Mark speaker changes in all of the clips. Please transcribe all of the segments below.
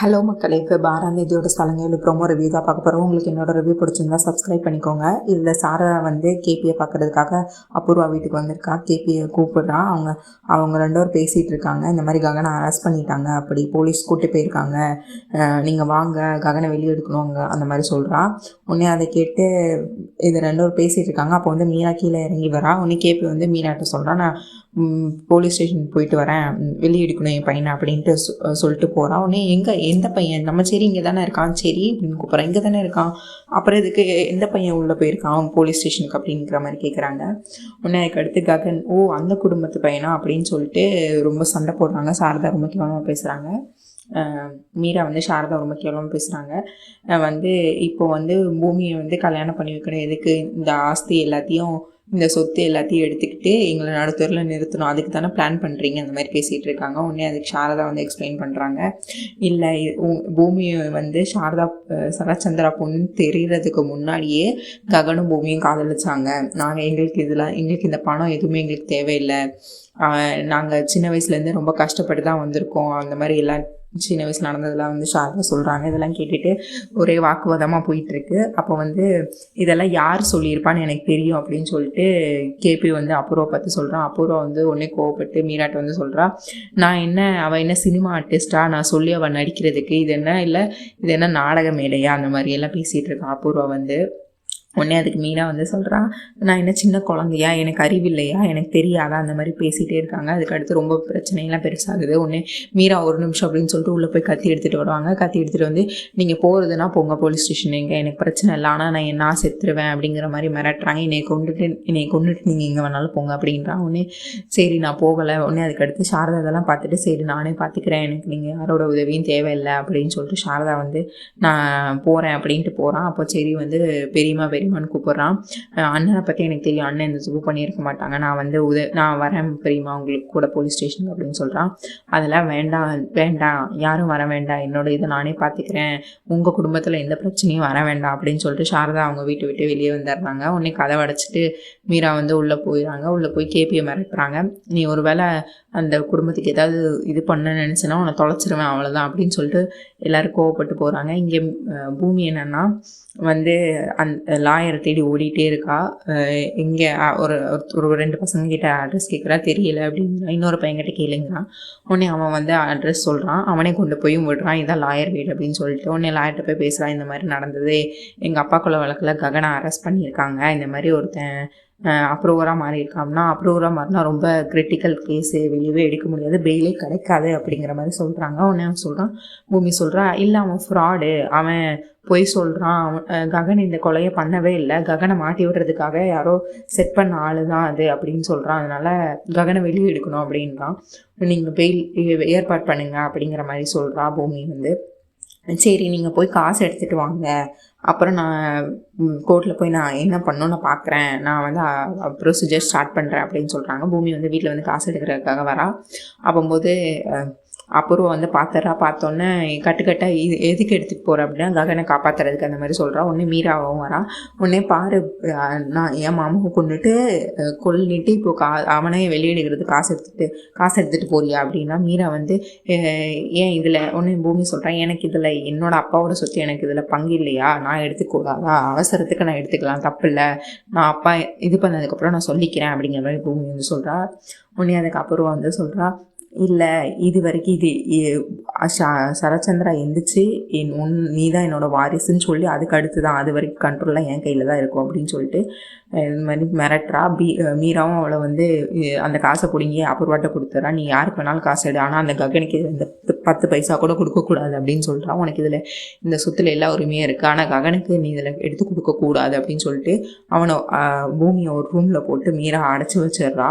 Speaker 1: Hello மக்களே, இப்போ 6ஆம் ஸ்தலங்கள் ப்ரோமோ ரிவ்யூ தான் பார்க்க போகிறோம். உங்களுக்கு என்னோட ரிவ்யூ பிடிச்சிருந்தா சப்ஸ்கிரைப் பண்ணிக்கோங்க. இதில் சாரா வந்து கேபியை பார்க்குறதுக்காக அபூர்வா வீட்டுக்கு வந்திருக்கா. கேபியை கூப்பிட்றா. அவங்க 2 பேரும் பேசிகிட்டு இருக்காங்க. இந்த மாதிரி ககனை அரெஸ்ட் பண்ணிட்டாங்க, அப்படி போலீஸ் கூட்டி போயிருக்காங்க, நீங்கள் வாங்க, ககனை வெளியே எடுக்கணும் அந்த மாதிரி சொல்கிறா. உடனே அதை கேட்டு இது 2 பேரும் பேசிகிட்டு இருக்காங்க. அப்போ வந்து மீனா கீழே இறங்கி வரா. உடனே கேபி வந்து மீனாட்ட சொல்கிறா, நான் போலீஸ் ஸ்டேஷன் போயிட்டு வரேன், வெளியே எடுக்கணும் என் பையனை அப்படின்ட்டு சொல்லிட்டு போகிறான். உடனே எந்த பையன், நம்ம சரி இங்கே தானே இருக்கான், சரி அப்படின்னு கூப்பிட்றேன், இங்கே தானே இருக்கான், அப்புறம் இதுக்கு எந்த பையன் உள்ளே போயிருக்கான் போலீஸ் ஸ்டேஷனுக்கு அப்படிங்கிற மாதிரி கேட்குறாங்க. உடனே அதுக்கு அடுத்து ககன், அந்த குடும்பத்து பையனா அப்படின்னு சொல்லிட்டு ரொம்ப சண்டை போடுறாங்க. சாரதா ரொம்ப கேவலமாக பேசுகிறாங்க. மீரா வந்து சாரதா ரொம்ப கேவலமாக பேசுகிறாங்க. இப்போ பூமியை கல்யாணம் பண்ணி வைக்கணும், எதுக்கு இந்த ஆஸ்தி எல்லாத்தையும், இந்த சொத்து எல்லாத்தையும் எடுத்துக்கிட்டு எங்களை நடுத்தூரில் நிறுத்தணும், அதுக்கு தானே பிளான் பண்ணுறீங்க, அந்த மாதிரி பேசிகிட்டு இருக்காங்க. உடனே அதுக்கு சாரதா எக்ஸ்பிளைன் பண்ணுறாங்க, இல்லை பூமியை சாரதா சரச்சந்திரா பொண்ணு தெரிகிறதுக்கு முன்னாடியே ககனும் பூமியும் காதலிச்சாங்க. எங்களுக்கு இந்த பணம் எதுவுமே எங்களுக்கு தேவையில்லை, நாங்கள் சின்ன வயசுலேருந்து ரொம்ப கஷ்டப்பட்டு தான் வந்திருக்கோம், அந்த மாதிரி எல்லாம் சின்ன வயசில் நடந்ததெல்லாம் சாரதா சொல்கிறாங்க. இதெல்லாம் கேட்டுட்டு ஒரே வாக்குவாதமாக போயிட்டுருக்கு. அப்போ இதெல்லாம் யார் சொல்லியிருப்பான்னு எனக்கு தெரியும் அப்படின்னு சொல்லிட்டு கேபி அபூர்வா பார்த்து சொல்கிறான். அபூர்வா உடனே கோவப்பட்டு மீராட்ட சொல்கிறா, அவள் என்ன சினிமா ஆர்டிஸ்டா, நான் சொல்லி அவள் நடிக்கிறதுக்கு, இது என்ன நாடக மேடையா, அந்த மாதிரியெல்லாம் பேசிகிட்டு இருக்கான் அபூர்வா. உடனே அதுக்கு மீனா சொல்கிறான், நான் என்ன சின்ன குழந்தையா, எனக்கு அறிவில்லையா, எனக்கு தெரியாதா, அந்த மாதிரி பேசிகிட்டே இருக்காங்க. அதுக்கு அடுத்து ரொம்ப பிரச்சனையெல்லாம் பெருசாகுது. உடனே மீரா ஒரு நிமிஷம் அப்படின்னு சொல்லிட்டு உள்ளே போய் கத்தி எடுத்துகிட்டு வருவாங்க. கத்தி எடுத்துகிட்டு நீங்கள் போகிறதுனா போங்க போலீஸ் ஸ்டேஷன், எனக்கு பிரச்சனை இல்லை, ஆனால் நான் செத்துருவேன் அப்படிங்கிற மாதிரி மிரட்டுறாங்க. என்னை கொண்டுட்டு நீங்கள் எங்கே வேணாலும் போங்க அப்படின்றான். உடனே சரி நான் போகலை. உடனே அதுக்கு அடுத்து சாரதா இதெல்லாம் பார்த்துட்டு, சரி நானே பார்த்துக்கிறேன், எனக்கு நீங்கள் யாரோட உதவியும் தேவையில்லை அப்படின்னு சொல்லிட்டு சாரதா நான் போகிறேன் அப்படின்ட்டு போகிறான். அப்போ சரி பெரியம்மா கூப்பிட்றான். அண்ணனை பற்றி எனக்கு தெரியும், அண்ணன் இந்த தப்பு பண்ணியிருக்க மாட்டாங்க, நான் வரேன் பெரியம்மா உங்களுக்கு கூட போலீஸ் ஸ்டேஷனுக்கு அப்படின்னு சொல்கிறான். அதெல்லாம் வேண்டாம், யாரும் வர வேண்டாம், என்னோட இதை நானே பார்த்துக்கிறேன், உங்கள் குடும்பத்தில் எந்த பிரச்சனையும் வர வேண்டாம் அப்படின்னு சொல்லிட்டு சாரதா அவங்க வீட்டை விட்டு வெளியே வந்துடுறாங்க. உடனே கதவை அடைச்சிட்டு மீரா உள்ளே போயிடுறாங்க. உள்ளே போய் கேபியை மிரட்டுறாங்க, நீ ஒரு வேளை அந்த குடும்பத்துக்கு ஏதாவது இது பண்ண நினச்சின்னா உன்னை தொலைச்சிருவேன், அவ்வளோதான் அப்படின்னு சொல்லிட்டு எல்லோரும் கோவப்பட்டு போகிறாங்க. இங்கே பூமி என்னென்னா அந்த லாயரை தேடி ஓடிட்டே இருக்கா. இங்கே ஒரு 2 பசங்க கிட்ட அட்ரஸ் கேட்குறா, தெரியல அப்படின்னா இன்னொரு பையன்கிட்ட கேளுங்கிறான். உடனே அவன் அட்ரஸ் சொல்கிறான், அவனே கொண்டு போய் விடுறான், இதான் லாயர் வீடு அப்படின்னு சொல்லிட்டு. உடனே லாயர்கிட்ட போய் பேசுகிறான், இந்த மாதிரி நடந்தது, எங்கள் அப்பாக்குள்ள வழக்கில் ககனை அரெஸ்ட் பண்ணியிருக்காங்க, இந்த மாதிரி ஒருத்தன் அப்ரூவராக மாறியிருக்கான்னா, அப்ரூவராக மாறினா ரொம்ப கிரிட்டிக்கல் கேஸு, வெளியவே எடுக்க முடியாது, பெயிலே கிடைக்காது அப்படிங்கிற மாதிரி சொல்கிறாங்க. உடனே அவன் சொல்கிறான், பூமி சொல்கிறா, இல்லை அவன் ஃப்ராடு, அவன் பொய் சொல்கிறான், ககன் இந்த கொலையை பண்ணவே இல்லை, ககனை மாட்டி விடுறதுக்காக யாரோ செட் பண்ண ஆள் தான் அது அப்படின்னு சொல்கிறான், அதனால் ககனை வெளியே எடுக்கணும் அப்படின்றான். நீங்கள் பெயில் ஏற்பாடு பண்ணுங்க அப்படிங்கிற மாதிரி சொல்கிறா பூமி. சரி நீங்கள் போய் காசு எடுத்துகிட்டு வாங்க, அப்புறம் நான் கோர்ட்டில் போய் நான் என்ன பண்ணணும்னு நான் பார்க்குறேன், நான் ப்ரொசீஜர் ஸ்டார்ட் பண்ணுறேன் அப்படின்னு சொல்கிறாங்க. பூமி வீட்டில் காசு எடுக்கிறதுக்காக வரா. அப்போது அப்புறம் பார்த்தோன்னே கட்டுக்கட்டாக எதுக்கு எடுத்துகிட்டு போகிறேன் அப்படின்னா ககனை காப்பாற்றுறதுக்கு அந்த மாதிரி சொல்கிறா. உடனே மீராவும் வரா. உடனே பாரு, நான் என் மாமாவை கொண்டுட்டு கொல்லிட்டு இப்போ அவனே வெளியிடுகிறது காசு எடுத்துகிட்டு போறியா அப்படின்னா மீரா ஏன் இதில் ஒன்று பூமி சொல்கிறேன், எனக்கு இதில் என்னோட அப்பாவோட சொத்து, எனக்கு இதில் பங்கு இல்லையா, நான் எடுத்துக்கூடாதா, அவசரத்துக்கு நான் எடுத்துக்கலாம், தப்பு இல்லை, நான் அப்பா இது பண்ணதுக்கப்புறம் நான் சொல்லிக்கிறேன் அப்படிங்கிற மாதிரி பூமி சொல்கிறா. உடனே அதுக்கப்புறம் சொல்கிறா, இல்லை இது வரைக்கும் சரச்சந்திரா எந்திரிச்சு நீ தான் என்னோட வாரிசுன்னு சொல்லி அதுக்கு அடுத்து தான், அது வரைக்கும் கண்ட்ரோல்லாம் என் கையில் தான் இருக்கும் அப்படின்னு சொல்லிட்டு இந்த மாதிரி மிரட்டுறா. மீராவும் அவளை அந்த காசை பிடிங்கி அபூர்வாட்ட கொடுத்துறா, நீ யாருக்கு வேணாலும் காசு எடு, ஆனால் அந்த ககனுக்கு இந்த 10 பைசா கூட கொடுக்கக்கூடாது அப்படின்னு சொல்கிறான். உனக்கு இதில் இந்த சொத்துல எல்லா உரிமையும் இருக்குது, ஆனால் ககனுக்கு நீ இதில் எடுத்து கொடுக்கக்கூடாது அப்படின்னு சொல்லிட்டு அவனை பூமியை ஒரு ரூமில் போட்டு மீரா அடைச்சி வச்சிடுறா.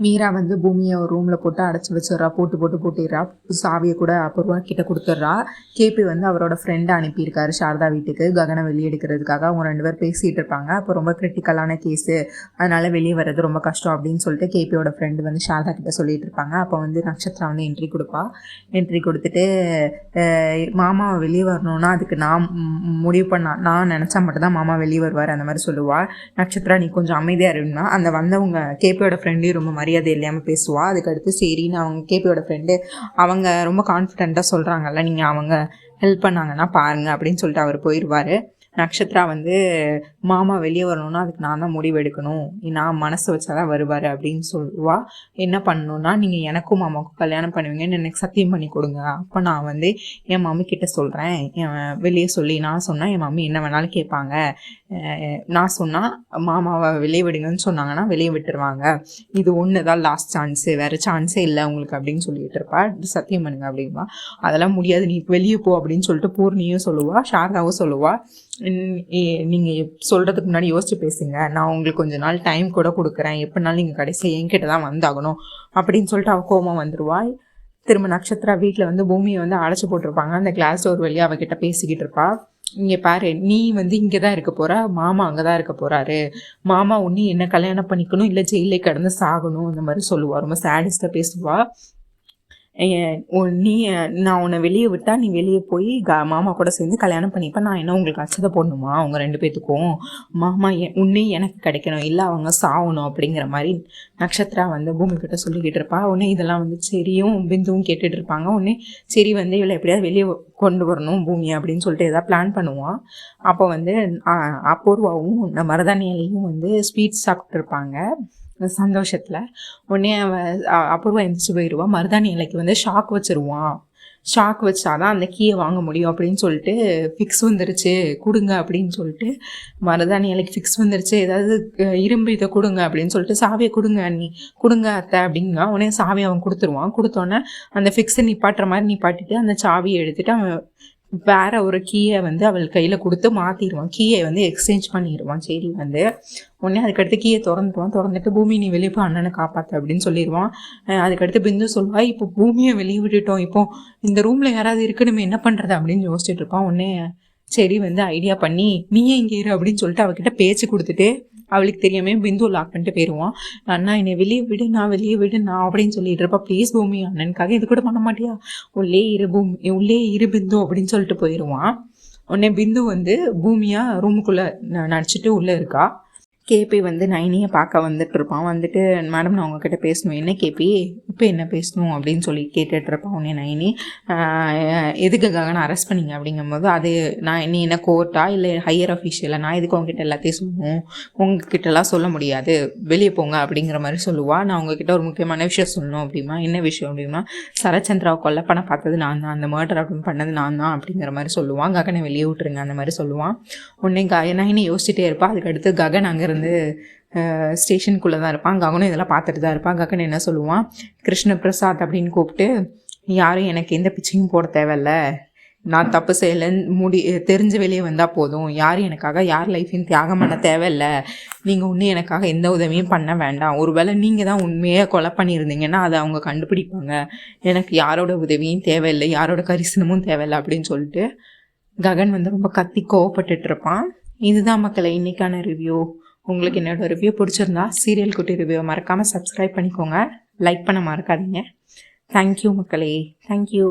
Speaker 1: மீரா பூமியை ஒரு ரூமில் போட்டு அடைச்சி வச்சிடறா, போட்டுடுறா. சாவியை கூட அபூர்வா கிட்ட கொடுத்துட்றா. கேபி அவரோட ஃப்ரெண்டை அனுப்பியிருக்காரு சாரதா வீட்டுக்கு ககனை வெளியே எடுக்கிறதுக்காக. அவங்க 2 பேர் பேசிகிட்டு இருப்பாங்க. அப்போ ரொம்ப கிரிட்டிக்கலான கேஸு, அதனால் வெளியே வர்றது ரொம்ப கஷ்டம் அப்படின்னு சொல்லிட்டு கேபியோட ஃப்ரெண்டு சாரதா கிட்ட சொல்லிட்டு இருப்பாங்க. அப்போ நட்சத்திரம் என்ட்ரி கொடுப்பா. என்ட்ரி கொடுத்துட்டு மாமா வெளியே வரணும்னா அதுக்கு நான் முடிவு நான் நினச்சா மட்டும்தான் மாமா வெளியே வருவார் அந்த மாதிரி சொல்லுவாள். நட்சத்திரம் நீ கொஞ்சம் அமைதியாக இருந்தா அந்த வந்தவங்க கேபியோட ஃப்ரெண்டையும் ரொம்ப மாதிரி மரியாதை இல்லாமல் பேசுவா. அதுக்கடுத்து சரின்னு அவங்க கேபியோட ஃப்ரெண்டு அவங்க ரொம்ப கான்ஃபிடென்ட்டாக சொல்கிறாங்கல்ல, நீங்கள் அவங்க ஹெல்ப் பண்ணாங்கன்னா பாருங்கள் அப்படின்னு சொல்லிட்டு அவர் போயிடுவார். நக்ஷத்ரா வந்து மாமா வெளியே வரணும்னா அதுக்கு நான் தான் முடிவு எடுக்கணும், நான் மனசு வச்சாதான் வருவார் அப்படின்னு சொல்லுவா. என்ன பண்ணணும்னா, நீங்கள் எனக்கும் மாமாவுக்கும் கல்யாணம் பண்ணுவீங்கன்னு எனக்கு சத்தியம் பண்ணி கொடுங்க, அப்போ நான் வந்து என் மம்மி கிட்ட சொல்கிறேன், வெளியே சொல்லி நான் சொன்னால் என் மம்மி என்ன வேணாலும் கேட்பாங்க, நான் சொன்னால் மாமாவை வெளியே விடுங்கன்னு சொன்னாங்கன்னா வெளியே விட்டுருவாங்க, இது ஒன்று தான் லாஸ்ட் சான்ஸு, வேறு சான்ஸே இல்லை உங்களுக்கு அப்படின்னு சொல்லிட்டு இருப்பா. சத்தியம் பண்ணுங்க அப்படின்பா. அதெல்லாம் முடியாது, நீ வெளியே போ அப்படின்னு சொல்லிட்டு பூர்ணியும் சொல்லுவா, சாரதாவும் சொல்லுவா. நீங்கள் சொல்கிறதுக்கு முன்னாடி யோசிச்சு பேசுங்க, நான் உங்களுக்கு கொஞ்ச நாள் டைம் கூட கொடுக்குறேன், எப்படினாலும் நீங்கள் கடைசியாக என்கிட்ட தான் வந்தாகணும் அப்படின்னு சொல்லிட்டு அவள் கோபம் வந்துடுவாள். திரும்ப நக்ஷத்ரா வீட்டில் வந்து பூமியை வந்து அடைச்சி போட்டிருப்பாங்க. அந்த கிளாஸ் டோர் வழியாக அவகிட்ட பேசிக்கிட்டு இருப்பா. இங்கே பாரு, நீ வந்து இங்கே தான் இருக்க போகிற, மாமா அங்கே தான் இருக்க போகிறாரு, மாமா ஒன்று என்ன கல்யாணம் பண்ணிக்கணும் இல்லை ஜெயிலே கடந்து சாகணும், இந்த மாதிரி சொல்லுவாள். ரொம்ப சேடிஸ்டாக பேசுவாள். நான் உன்னை வெளியே விட்டா நீ வெளியே போய் மாமா கூட சேர்ந்து கல்யாணம் பண்ணிப்பேன், நான் என்ன உங்களுக்கு அச்சதை போடணுமா அவங்க 2 பேத்துக்கும், மாமா உன்னே எனக்கு கிடைக்கணும் இல்லை அவங்க சாகணும் அப்படிங்கிற மாதிரி நக்ஷத்ரா வந்து பூமி கிட்ட சொல்லிக்கிட்டு இருப்பா. உடனே இதெல்லாம் வந்து சரியும் பிந்துவும் கேட்டுட்டு இருப்பாங்க. உடனே சரி வந்து இவளை எப்படியாவது வெளியே கொண்டு வரணும் பூமி அப்படின்னு சொல்லிட்டு எதாவது பிளான் பண்ணுவான். அப்போ வந்து அபூர்வாவும் மருதானியிலையும் வந்து ஸ்வீட்ஸ் சாப்பிட்டு இருப்பாங்க சந்தோஷத்தில். உடனே அபூர்வா எந்திரிச்சு போயிடுவான். மருதாணி இலைக்கு வந்து ஷாக் வச்சுருவான். ஷாக் வச்சாதான் அந்த கீயை வாங்க முடியும் அப்படின்னு சொல்லிட்டு ஃபிக்ஸ் வந்துருச்சு கொடுங்க அப்படின்னு சொல்லிட்டு, மருதாணி இலைக்கு ஃபிக்ஸ் வந்துருச்சு, ஏதாவது இரும்பு இதை கொடுங்க அப்படின்னு சொல்லிட்டு, சாவியை கொடுங்க நீ கொடுங்க அத்தை அப்படிங்க. உடனே சாவியை அவன் கொடுத்துருவான். கொடுத்தோன்னே அந்த ஃபிக்ஸை நிப்பாட்டுற மாதிரி நிப்பாட்டிட்டு அந்த சாவியை எடுத்துகிட்டு அவன் வேற ஒரு கீயை வந்து அவள் கையில் கொடுத்து மாற்றிடுவான். கீயை வந்து எக்ஸ்சேஞ்ச் பண்ணிடுவான். சரி வந்து உடனே அதுக்கடுத்து கீயை திறந்துட்டு பூமி நீ வெளியே போய் அண்ணனை காப்பாற்று அப்படின்னு சொல்லிடுவான். அதுக்கடுத்து பிந்து சொல்லுவா, இப்போ பூமியை வெளியே விட்டுட்டோம், இப்போ இந்த ரூமில் யாராவது இருக்கணுமே என்ன பண்ணுறது அப்படின்னு யோசிச்சுட்டு இருப்பான். உடனே சரி வந்து ஐடியா பண்ணி நீயே இங்கே இரு அப்படின்னு சொல்லிட்டு அவகிட்ட பேச்சு கொடுத்துட்டு அவளுக்கு தெரியாமே பிந்து லாக் பண்ணிட்டு போயிடுவான். அண்ணா என்னை வெளியே விடு நான் அப்படின்னு சொல்லிட்டு இருப்பா. ப்ளீஸ் பூமி அண்ணனுக்காக இது கூட பண்ண மாட்டியா, உள்ளே இரு பிந்து அப்படின்னு சொல்லிட்டு போயிடுவான். உடனே பிந்து வந்து பூமியா ரூமுக்குள்ளே நடிச்சிட்டு உள்ளே இருக்கா. கேபி வந்து நைனியை பார்க்க வந்துட்டு இருப்பான். வந்துட்டு மேடம் நான் உங்ககிட்ட பேசணும். என்ன கேபி இப்போ என்ன பேசணும் அப்படின்னு சொல்லி கேட்டுட்டு இருப்பான். உடனே நைனி எதுக்கு ககனை அரெஸ்ட் பண்ணிங்க அப்படிங்கும்போது, அது நான் நீ என்ன கோர்ட்டா இல்லை ஹையர் அஃபீஷியலாக, நான் எதுக்கு உங்ககிட்ட எல்லாத்தையும் சொல்லணும், உங்ககிட்டலாம் சொல்ல முடியாது, வெளியே போங்க அப்படிங்கிற மாதிரி சொல்லுவாள். நான் உங்ககிட்ட ஒரு முக்கியமான விஷயம் சொல்லணும் அப்படிமா. என்ன விஷயம் அப்படின்னா, சரச்சந்திராவை கொலை பண்ண பார்த்தது நான் தான், அந்த மர்டர் அப்படின்னு பண்ணது நான் தான் அப்படிங்கிற மாதிரி சொல்லுவான். ககனை வெளியே விட்டுருங்க அந்த மாதிரி சொல்லுவான். உடனே நைனி யோசிச்சுட்டே இருப்பாள். அதுக்கடுத்து ககன் அங்கேருந்து ஸ்டேஷனுக்குள்ளே தான் இருப்பான். ககனும் இதெல்லாம் பார்த்துட்டு தான் இருப்பான். ககன் என்ன சொல்லுவான், கிருஷ்ணபிரசாத் அப்படின்னு கூப்பிட்டு, யாரும் எனக்கு எந்த பிச்சையும் போட தேவையில்ல, நான் தப்பு செய்யலைன்னு தெரிஞ்சு வெளியே வந்தால் போதும், யாரும் எனக்காக யார் லைஃபையும் தியாகம் பண்ண தேவையில்லை, நீங்கள் ஒன்றும் எனக்காக எந்த உதவியும் பண்ண வேண்டாம், ஒருவேளை நீங்கள் தான் உண்மையாக கொலை பண்ணியிருந்தீங்கன்னா அதை அவங்க கண்டுபிடிப்பாங்க, எனக்கு யாரோட உதவியும் தேவையில்லை, யாரோட கரிசனமும் தேவையில்லை அப்படின்னு சொல்லிட்டு ககன் வந்து ரொம்ப கத்தி கோவப்பட்டுட்டு இருப்பான். இதுதான் மக்களை இன்னைக்கான ரிவ்யூ. உங்களுக்கு என்னோட ரிவ்யூ பிடிச்சிருந்தா சீரியல் குட்டி ரிவ்யூ மறக்காமல் சப்ஸ்கிரைப் பண்ணிக்கோங்க, லைக் பண்ண மறக்காதீங்க. தேங்க்யூ மக்களே, தேங்க்யூ.